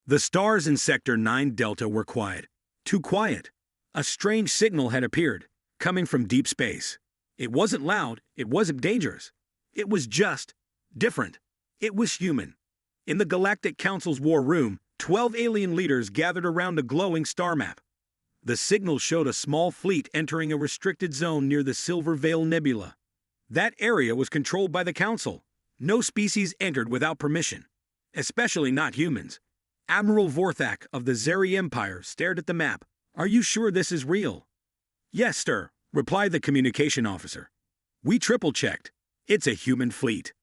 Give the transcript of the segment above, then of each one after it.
The stars in Sector 9 Delta were quiet. Too quiet. A strange signal had appeared, coming from deep space. It wasn't loud, it wasn't dangerous. It was just different. It was human. In the Galactic Council's war room, 12 alien leaders gathered around a glowing star map. The signal showed a small fleet entering a restricted zone near the Silver Veil Nebula. That area was controlled by the Council. No species entered without permission, especially not humans. Admiral Vorthak of the Zeri Empire stared at the map. "Are you sure this is real?" "Yes, sir," replied the communication officer. "We triple-checked. It's a human fleet."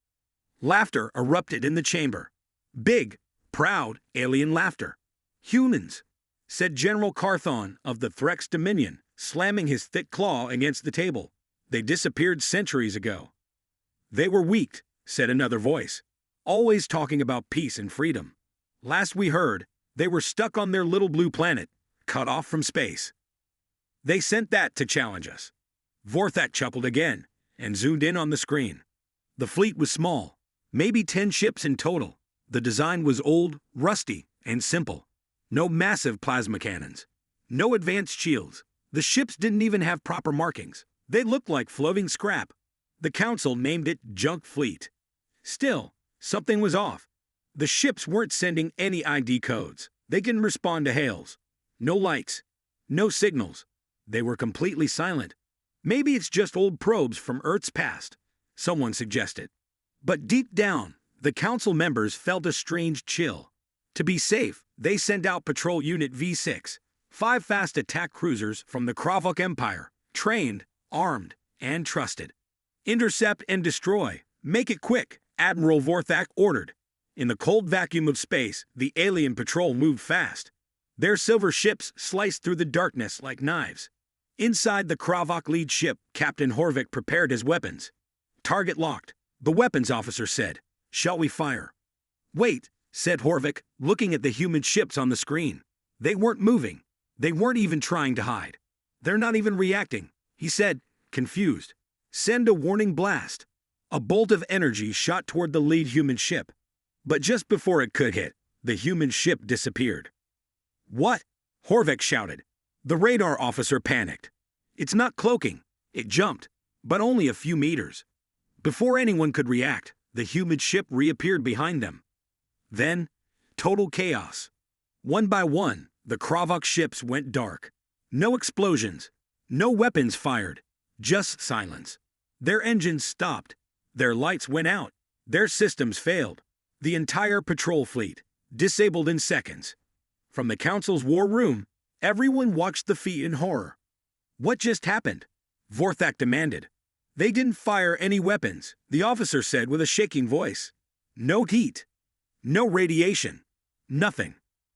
Laughter erupted in the chamber. Big, proud, alien laughter. "Humans," said General Carthon of the Threx Dominion, slamming his thick claw against the table. "They disappeared centuries ago." "They were weak," said another voice, "always talking about peace and freedom. Last we heard, they were stuck on their little blue planet, cut off from space. They sent that to challenge us." Vorthak chuckled again and zoomed in on the screen. The fleet was small, maybe 10 ships in total. The design was old, rusty, and simple. No massive plasma cannons. No advanced shields. The ships didn't even have proper markings. They looked like floating scrap. The Council named it Junk Fleet. Still, something was off. The ships weren't sending any ID codes. They didn't respond to hails. No lights. No signals. They were completely silent. "Maybe it's just old probes from Earth's past," someone suggested. But deep down, the Council members felt a strange chill. To be safe, they sent out Patrol Unit V6, 5 fast attack cruisers from the Kravok Empire, trained, armed, and trusted. "Intercept and destroy. Make it quick," Admiral Vorthak ordered. In the cold vacuum of space, the alien patrol moved fast. Their silver ships sliced through the darkness like knives. Inside the Kravok lead ship, Captain Horvik prepared his weapons. "Target locked," the weapons officer said. "Shall we fire?" "Wait," said Horvik, looking at the human ships on the screen. They weren't moving. They weren't even trying to hide. "They're not even reacting," he said, confused. "Send a warning blast." A bolt of energy shot toward the lead human ship. But just before it could hit, the human ship disappeared. "What?" Horvik shouted. The radar officer panicked. "It's not cloaking." It jumped, but only a few meters. Before anyone could react, the human ship reappeared behind them. Then, total chaos. One by one, the Kravok ships went dark. No explosions. No weapons fired. Just silence. Their engines stopped. Their lights went out. Their systems failed. The entire patrol fleet, disabled in seconds. From the Council's war room, everyone watched the feat in horror. "What just happened?" Vorthak demanded. "They didn't fire any weapons," the officer said with a shaking voice. "No heat. No radiation. Nothing."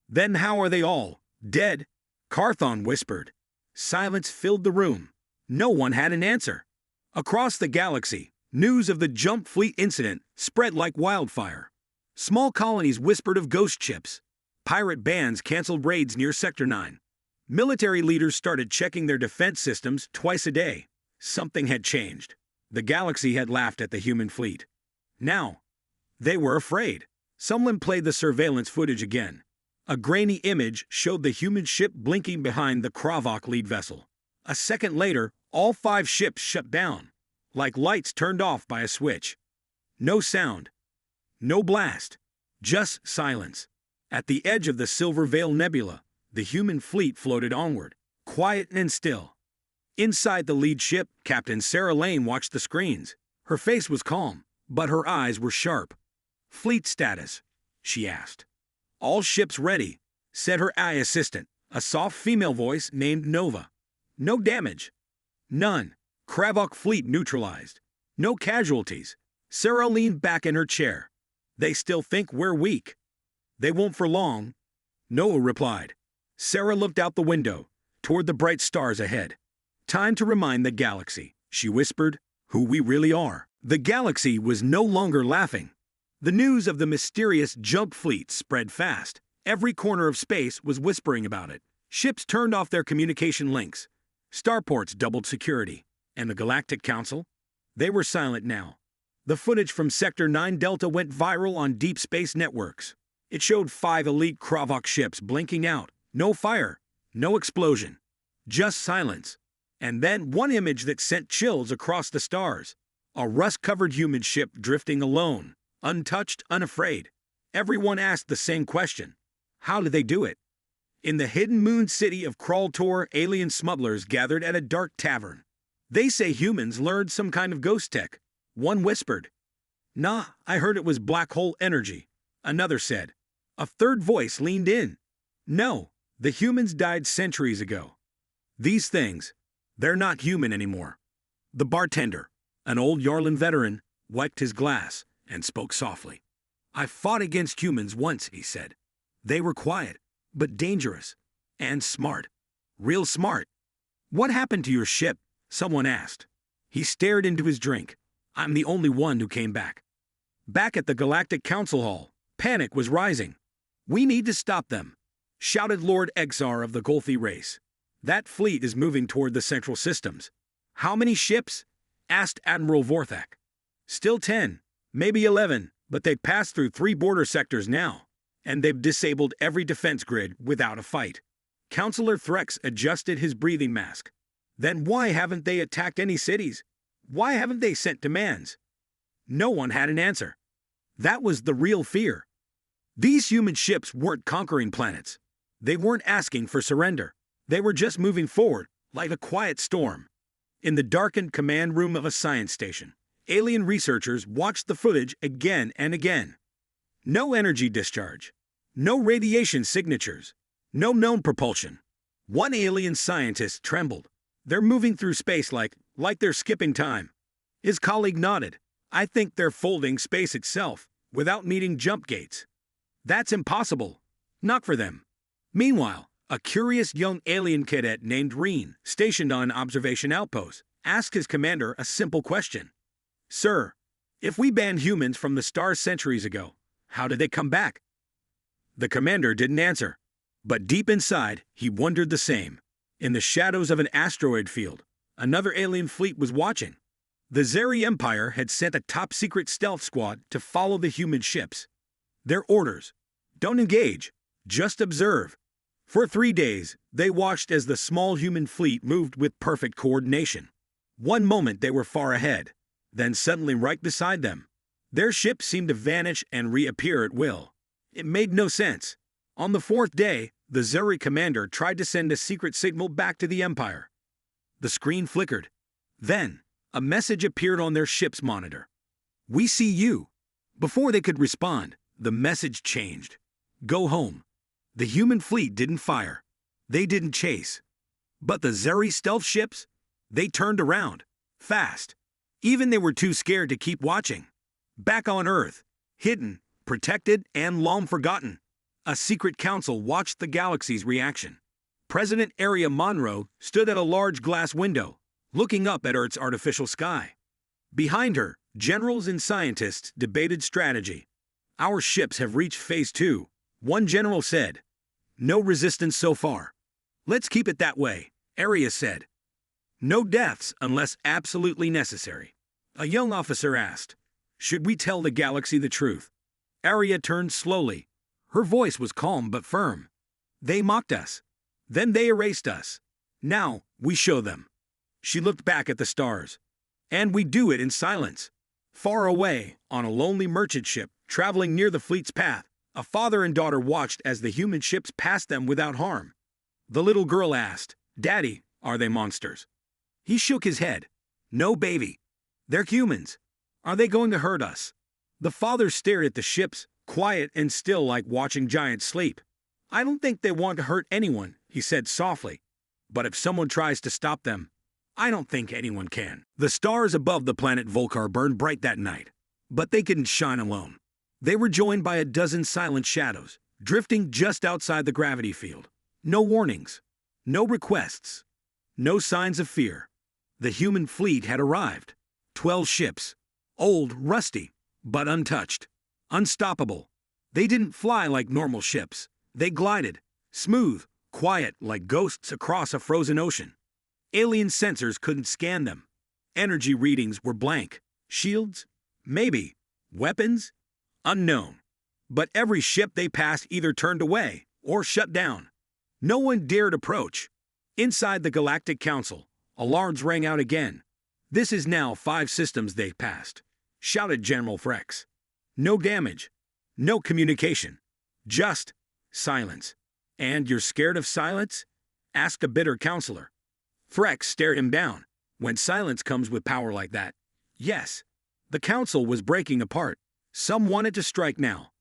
"Then how are they all dead?" Carthon whispered. Silence filled the room. No one had an answer. Across the galaxy, news of the Jump Fleet incident spread like wildfire. Small colonies whispered of ghost ships. Pirate bands canceled raids near Sector 9. Military leaders started checking their defense systems twice a day. Something had changed. The galaxy had laughed at the human fleet. Now, they were afraid. Someone played the surveillance footage again. A grainy image showed the human ship blinking behind the Kravok lead vessel. A second later, all 5 ships shut down, like lights turned off by a switch. No sound. No blast. Just silence. At the edge of the Silver Veil Nebula, the human fleet floated onward, quiet and still. Inside the lead ship, Captain Sarah Lane watched the screens. Her face was calm, but her eyes were sharp. "Fleet status?" she asked. "All ships ready," said her eye assistant, a soft female voice named Nova. "No damage." "None. Kravok fleet neutralized. No casualties." Sarah leaned back in her chair. "They still think we're weak." "They won't for long," Noah replied. Sarah looked out the window, toward the bright stars ahead. "Time to remind the galaxy," she whispered, "who we really are." The galaxy was no longer laughing. The news of the mysterious Jump Fleet spread fast. Every corner of space was whispering about it. Ships turned off their communication links. Starports doubled security. And the Galactic Council? They were silent now. The footage from Sector 9 Delta went viral on deep space networks. It showed 5 elite Kravok ships blinking out. No fire, no explosion, just silence. And then one image that sent chills across the stars. A rust-covered human ship drifting alone, untouched, unafraid. Everyone asked the same question. How did they do it? In the hidden moon city of Kraltor, alien smugglers gathered at a dark tavern. They say humans learned some kind of ghost tech. One whispered. Nah, I heard it was black hole energy. Another said. A third voice leaned in. No, the humans died centuries ago. These things, they're not human anymore. The bartender, an old Yarlan veteran, wiped his glass and spoke softly. I fought against humans once, he said. They were quiet, but dangerous. And smart. Real smart. What happened to your ship? Someone asked. He stared into his drink. I'm the only one who came back. Back at the Galactic Council Hall, panic was rising. We need to stop them, shouted Lord Exar of the Golthi race. That fleet is moving toward the central systems. How many ships? Asked Admiral Vorthak. Still 10, maybe 11, but they've passed through 3 border sectors now, and they've disabled every defense grid without a fight. Counselor Threx adjusted his breathing mask. Then why haven't they attacked any cities? Why haven't they sent demands? No one had an answer. That was the real fear. These human ships weren't conquering planets. They weren't asking for surrender. They were just moving forward, like a quiet storm. In the darkened command room of a science station, alien researchers watched the footage again and again. No energy discharge. No radiation signatures. No known propulsion. One alien scientist trembled. They're moving through space like they're skipping time. His colleague nodded. I think they're folding space itself, without needing jump gates. That's impossible. Not for them. Meanwhile, a curious young alien cadet named Reen, stationed on an observation outpost, asked his commander a simple question. Sir, if we banned humans from the stars centuries ago, how did they come back? The commander didn't answer, but deep inside, he wondered the same. In the shadows of an asteroid field, another alien fleet was watching. The Zeri Empire had sent a top-secret stealth squad to follow the human ships. Their orders: don't engage, just observe. For 3 days, they watched as the small human fleet moved with perfect coordination. One moment they were far ahead, then suddenly right beside them. Their ships seemed to vanish and reappear at will. It made no sense. On the 4th day, the Zeri commander tried to send a secret signal back to the Empire. The screen flickered. Then, a message appeared on their ship's monitor. We see you. Before they could respond, the message changed. Go home. The human fleet didn't fire. They didn't chase. But the Zeri stealth ships? They turned around. Fast. Even they were too scared to keep watching. Back on Earth, hidden, protected, and long forgotten, a secret council watched the galaxy's reaction. President Aria Monroe stood at a large glass window, looking up at Earth's artificial sky. Behind her, generals and scientists debated strategy. Our ships have reached Phase 2, one general said. No resistance so far. Let's keep it that way, Aria said. No deaths unless absolutely necessary. A young officer asked, should we tell the galaxy the truth? Aria turned slowly. Her voice was calm but firm. They mocked us. Then they erased us. Now, we show them. She looked back at the stars. And we do it in silence. Far away, on a lonely merchant ship, traveling near the fleet's path, a father and daughter watched as the human ships passed them without harm. The little girl asked, Daddy, are they monsters? He shook his head. No, baby. They're humans. Are they going to hurt us? The father stared at the ships, quiet and still like watching giants sleep. I don't think they want to hurt anyone, he said softly. But if someone tries to stop them, I don't think anyone can. The stars above the planet Volkar burned bright that night. But they couldn't shine alone. They were joined by a dozen silent shadows, drifting just outside the gravity field. No warnings. No requests. No signs of fear. The human fleet had arrived. 12 ships. Old, rusty, but untouched. Unstoppable. They didn't fly like normal ships. They glided, smooth, quiet like ghosts across a frozen ocean. Alien sensors couldn't scan them. Energy readings were blank. Shields? Maybe. Weapons? Unknown. But every ship they passed either turned away or shut down. No one dared approach. Inside the Galactic Council, alarms rang out again. "This is now 5 systems they passed," shouted General Frex. "No damage. No communication. Just silence." "And you're scared of silence?" asked a bitter counselor. Frex stared him down. "When silence comes with power like that, yes." The council was breaking apart. Some wanted to strike now.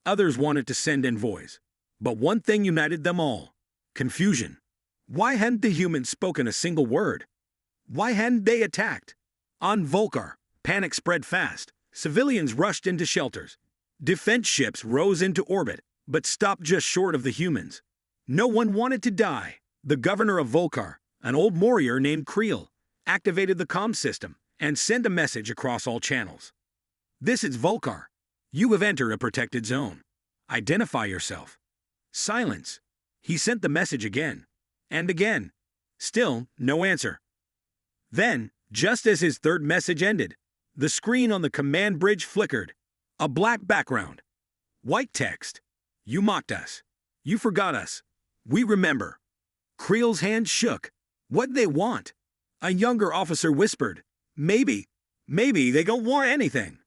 Others wanted to send envoys. But one thing united them all: confusion. Why hadn't the humans spoken a single word? Why hadn't they attacked? On Volcar, panic spread fast. Civilians rushed into shelters. Defense ships rose into orbit, but stopped just short of the humans. No one wanted to die. The governor of Volcar, an old warrior named Creel, activated the comm system and sent a message across all channels. "This is Volcar. You have entered a protected zone. Identify yourself." Silence. He sent the message again and again. Still no answer. Then, just as his third message ended, the screen on the command bridge flickered. A black background. White text. "You mocked us. You forgot us. We remember." Creel's hand shook. "What'd they want?" A younger officer whispered, Maybe they don't want anything."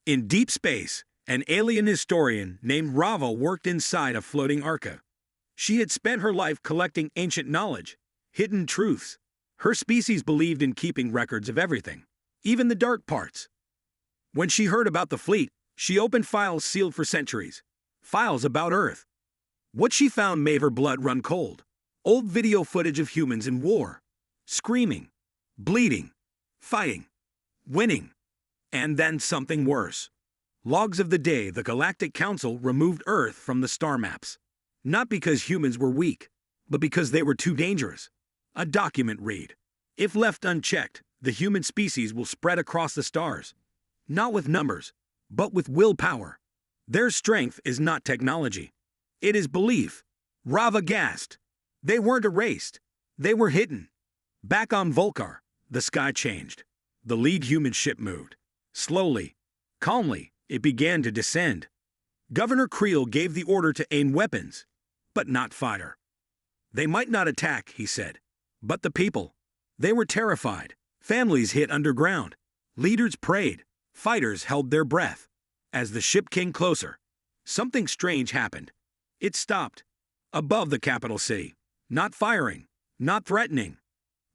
In deep space, an alien historian named Rava worked inside a floating arca. She had spent her life collecting ancient knowledge, hidden truths. Her species believed in keeping records of everything, even the dark parts. When she heard about the fleet, she opened files sealed for centuries. Files about Earth. What she found made her blood run cold. Old video footage of humans in war. Screaming. Bleeding. Fighting. Winning. And then something worse. Logs of the day the Galactic Council removed Earth from the star maps. Not because humans were weak, but because they were too dangerous. A document read: "If left unchecked, the human species will spread across the stars. Not with numbers, but with willpower. Their strength is not technology. It is belief." Rava gasped. They weren't erased. They were hidden. Back on Volcar, the sky changed. The lead human ship moved. Slowly, calmly, it began to descend. Governor Creel gave the order to aim weapons, but not fire. "They might not attack," he said, "but the people, they were terrified. Families hid underground. Leaders prayed. Fighters held their breath." As the ship came closer, something strange happened. It stopped, above the capital city, not firing, not threatening,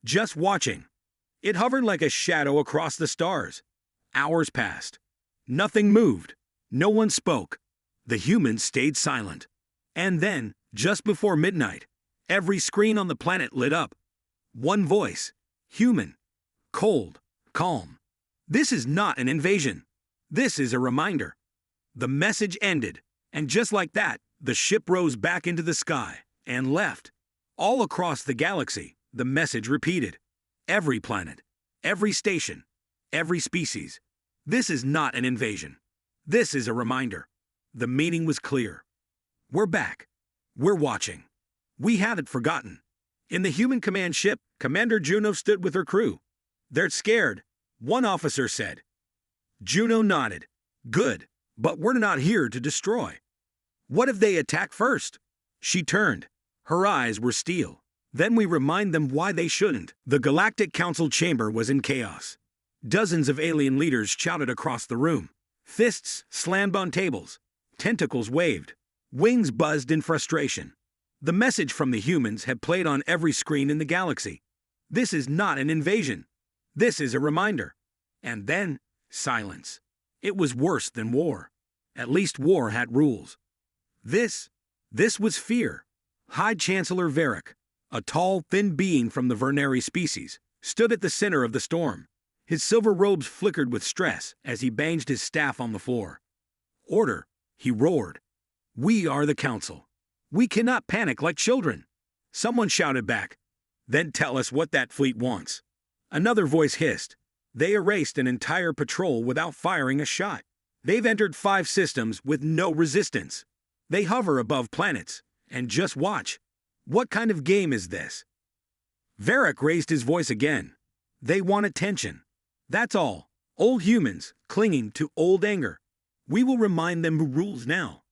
just watching. It hovered like a shadow across the stars. Hours passed. Nothing moved. No one spoke. The humans stayed silent. And then, just before midnight, every screen on the planet lit up. One voice. Human. Cold. Calm. "This is not an invasion. This is a reminder." The message ended, and just like that, the ship rose back into the sky and left. All across the galaxy, the message repeated. Every planet, every station, every species. This is not an invasion. This is a reminder. The meaning was clear. We're back. We're watching. We hadn't forgotten. In the human command ship, Commander Juno stood with her crew. "They're scared," one officer said. Juno nodded. "Good, but we're not here to destroy. What if they attack first?" She turned. Her eyes were steel. "Then we remind them why they shouldn't." The Galactic Council chamber was in chaos. Dozens of alien leaders shouted across the room. Fists slammed on tables. Tentacles waved. Wings buzzed in frustration. The message from the humans had played on every screen in the galaxy. This is not an invasion. This is a reminder. And then, silence. It was worse than war. At least war had rules. This was fear. High Chancellor Varric, a tall, thin being from the Vernary species, stood at the center of the storm. His silver robes flickered with stress as he banged his staff on the floor. "Order," he roared. "We are the Council. We cannot panic like children." Someone shouted back, "Then tell us what that fleet wants." Another voice hissed, "They erased an entire patrol without firing a shot. They've entered 5 systems with no resistance. They hover above planets, and just watch. What kind of game is this?" Varric raised his voice again. "They want attention. That's all. Old humans clinging to old anger. We will remind them who rules now.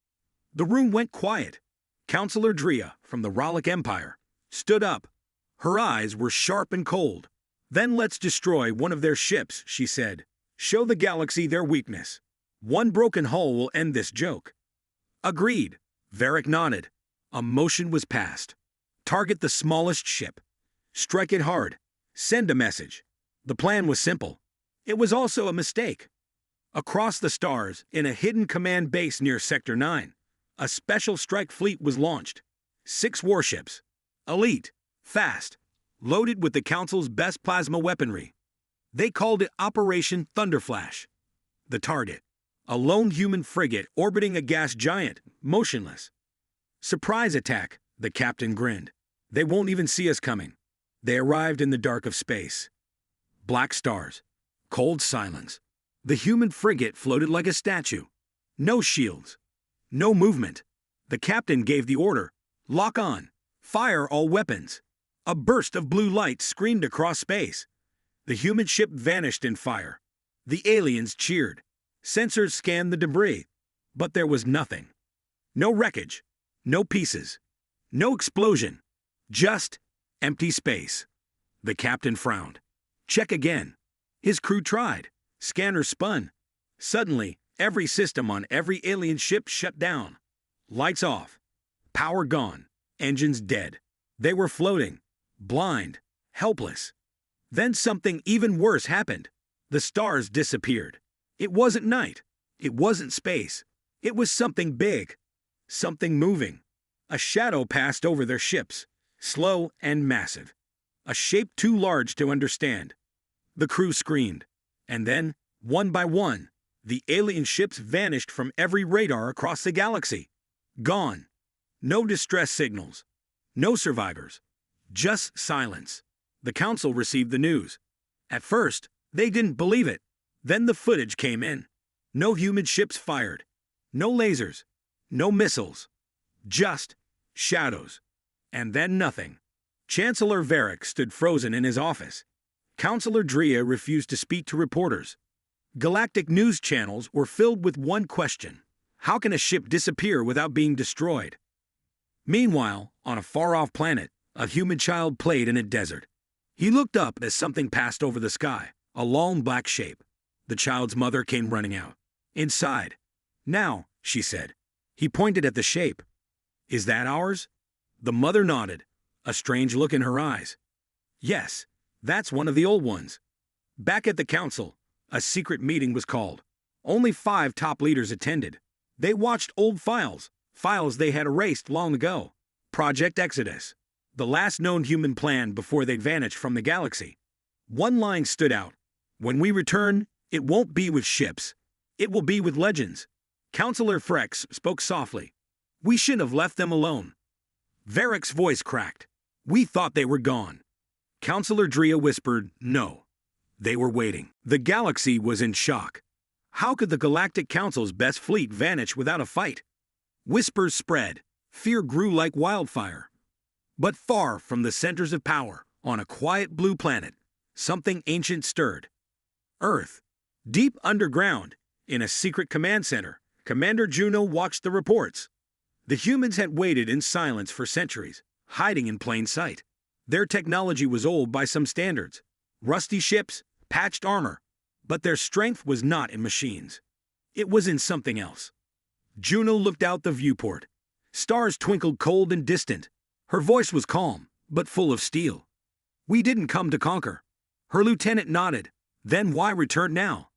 The room went quiet. Counselor Drea, from the Rollick Empire, stood up. Her eyes were sharp and cold. "Then let's destroy one of their ships," she said. "Show the galaxy their weakness. One broken hull will end this joke." "Agreed." Varric nodded. A motion was passed. "Target the smallest ship. Strike it hard. Send a message." The plan was simple. It was also a mistake. Across the stars, in a hidden command base near Sector 9, a special strike fleet was launched. 6 warships. Elite, fast, loaded with the Council's best plasma weaponry. They called it Operation Thunderflash. The target: a lone human frigate orbiting a gas giant, motionless. "Surprise attack," the captain grinned. "They won't even see us coming." They arrived in the dark of space. Black stars. Cold silence. The human frigate floated like a statue. No shields. No movement. The captain gave the order: "Lock on. Fire all weapons." A burst of blue light screamed across space. The human ship vanished in fire. The aliens cheered. Sensors scanned the debris. But there was nothing. No wreckage. No pieces. No explosion. Just empty space. The captain frowned. "Check again." His crew tried. Scanners spun. Suddenly, every system on every alien ship shut down. Lights off. Power gone. Engines dead. They were floating. Blind. Helpless. Then something even worse happened. The stars disappeared. It wasn't night. It wasn't space. It was something big. Something moving. A shadow passed over their ships. Slow and massive. A shape too large to understand. The crew screamed. And then, one by one, the alien ships vanished from every radar across the galaxy. Gone. No distress signals. No survivors. Just silence. The Council received the news. At first, they didn't believe it. Then the footage came in. No human ships fired. No lasers. No missiles. Just shadows. And then nothing. Chancellor Varric stood frozen in his office. Counselor Drea refused to speak to reporters. Galactic news channels were filled with one question: how can a ship disappear without being destroyed? Meanwhile, on a far-off planet, a human child played in a desert. He looked up as something passed over the sky, a long black shape. The child's mother came running out. "Inside." "Now," she said. He pointed at the shape. "Is that ours?" The mother nodded, a strange look in her eyes. "Yes, that's one of the old ones." Back at the Council, a secret meeting was called. Only 5 top leaders attended. They watched old files they had erased long ago. Project Exodus, the last known human plan before they'd vanished from the galaxy. One line stood out: "When we return, it won't be with ships. It will be with legends." Counselor Frex spoke softly. "We shouldn't have left them alone." Varric's voice cracked. "We thought they were gone." Counselor Drea whispered, "No. They were waiting." The galaxy was in shock. How could the Galactic Council's best fleet vanish without a fight? Whispers spread. Fear grew like wildfire. But far from the centers of power, on a quiet blue planet, something ancient stirred. Earth. Deep underground, in a secret command center, Commander Juno watched the reports. The humans had waited in silence for centuries, hiding in plain sight. Their technology was old by some standards. Rusty ships, patched armor. But their strength was not in machines. It was in something else. Juno looked out the viewport. Stars twinkled cold and distant. Her voice was calm, but full of steel. "We didn't come to conquer." Her lieutenant nodded. "Then why return now?"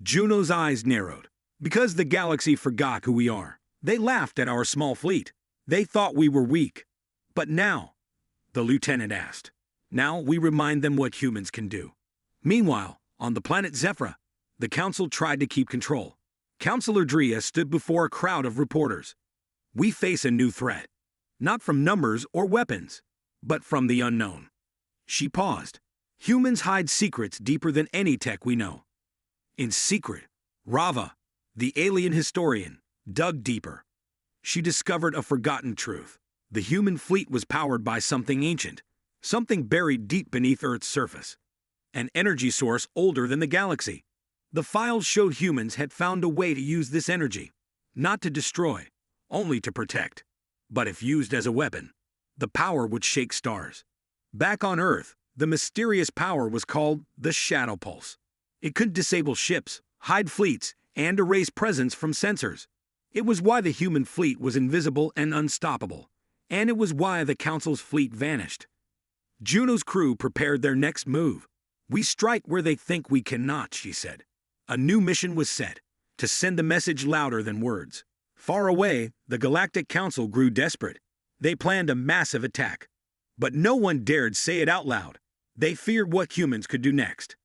Juno's eyes narrowed. "Because the galaxy forgot who we are. They laughed at our small fleet. They thought we were weak. But now," the lieutenant asked, "now we remind them what humans can do." Meanwhile, on the planet Zephyra, the Council tried to keep control. Counselor Drea stood before a crowd of reporters. "We face a new threat. Not from numbers or weapons, but from the unknown." She paused. "Humans hide secrets deeper than any tech we know." In secret, Rava, the alien historian, dug deeper. She discovered a forgotten truth. The human fleet was powered by something ancient, something buried deep beneath Earth's surface. An energy source older than the galaxy. The files showed humans had found a way to use this energy, not to destroy, only to protect. But if used as a weapon, the power would shake stars. Back on Earth, the mysterious power was called the Shadow Pulse. It could disable ships, hide fleets, and erase presence from sensors. It was why the human fleet was invisible and unstoppable, and it was why the Council's fleet vanished. Juno's crew prepared their next move. "We strike where they think we cannot," she said. A new mission was set, to send the message louder than words. Far away, the Galactic Council grew desperate. They planned a massive attack. But no one dared say it out loud. They feared what humans could do next.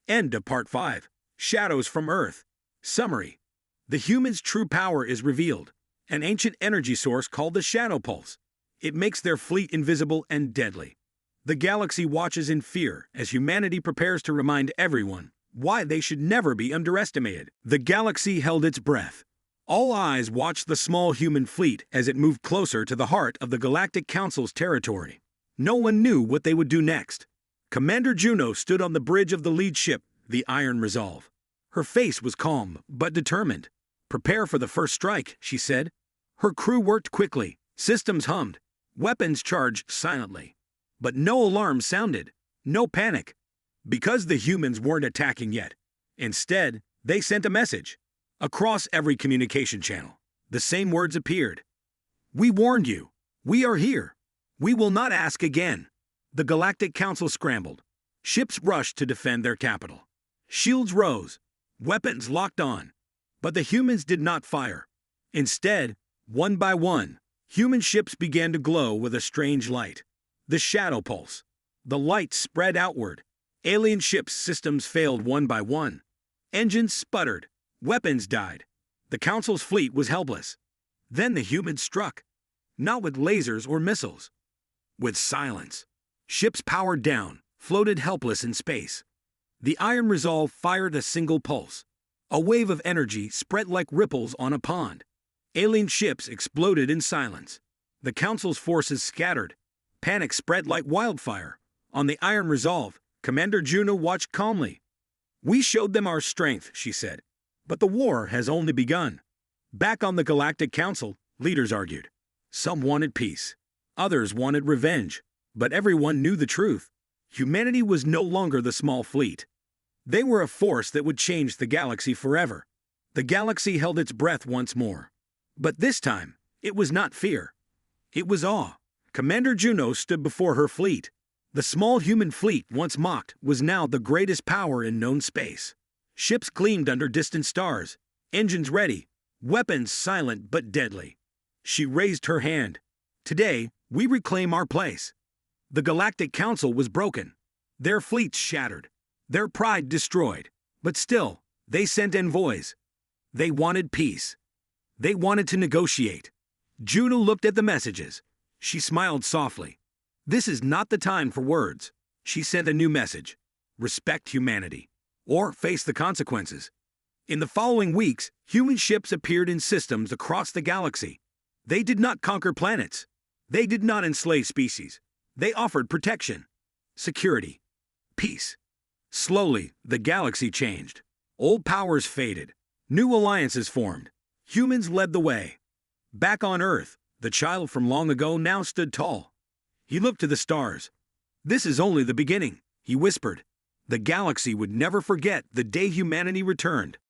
End of Part 5. Shadows from Earth. Summary. The humans' true power is revealed. An ancient energy source called the Shadow Pulse. It makes their fleet invisible and deadly. The galaxy watches in fear as humanity prepares to remind everyone why they should never be underestimated. The galaxy held its breath. All eyes watched the small human fleet as it moved closer to the heart of the Galactic Council's territory. No one knew what they would do next. Commander Juno stood on the bridge of the lead ship, the Iron Resolve. Her face was calm but determined. "Prepare for the first strike," she said. Her crew worked quickly. Systems hummed. Weapons charged silently. But no alarm sounded. No panic. Because the humans weren't attacking yet. Instead, they sent a message. Across every communication channel, the same words appeared. "We warned you. We are here. We will not ask again." The Galactic Council scrambled. Ships rushed to defend their capital. Shields rose. Weapons locked on. But the humans did not fire. Instead, one by one, human ships began to glow with a strange light. The Shadow Pulse. The light spread outward. Alien ships' systems failed one by one. Engines sputtered. Weapons died. The Council's fleet was helpless. Then the humans struck. Not with lasers or missiles. With silence. Ships powered down, floated helpless in space. The Iron Resolve fired a single pulse. A wave of energy spread like ripples on a pond. Alien ships exploded in silence. The Council's forces scattered. Panic spread like wildfire. On the Iron Resolve, Commander Juno watched calmly. "We showed them our strength," she said. "But the war has only begun." Back on the Galactic Council, leaders argued. Some wanted peace. Others wanted revenge. But everyone knew the truth. Humanity was no longer the small fleet. They were a force that would change the galaxy forever. The galaxy held its breath once more. But this time, it was not fear. It was awe. Commander Juno stood before her fleet. The small human fleet, once mocked, was now the greatest power in known space. Ships gleamed under distant stars, engines ready, weapons silent but deadly. She raised her hand. "Today, we reclaim our place." The Galactic Council was broken. Their fleets shattered. Their pride destroyed. But still, they sent envoys. They wanted peace. They wanted to negotiate. Juno looked at the messages. She smiled softly. "This is not the time for words." She sent a new message. "Respect humanity, or face the consequences." In the following weeks, human ships appeared in systems across the galaxy. They did not conquer planets. They did not enslave species. They offered protection, security, peace. Slowly, the galaxy changed. Old powers faded. New alliances formed. Humans led the way. Back on Earth, the child from long ago now stood tall. He looked to the stars. "This is only the beginning," he whispered. The galaxy would never forget the day humanity returned.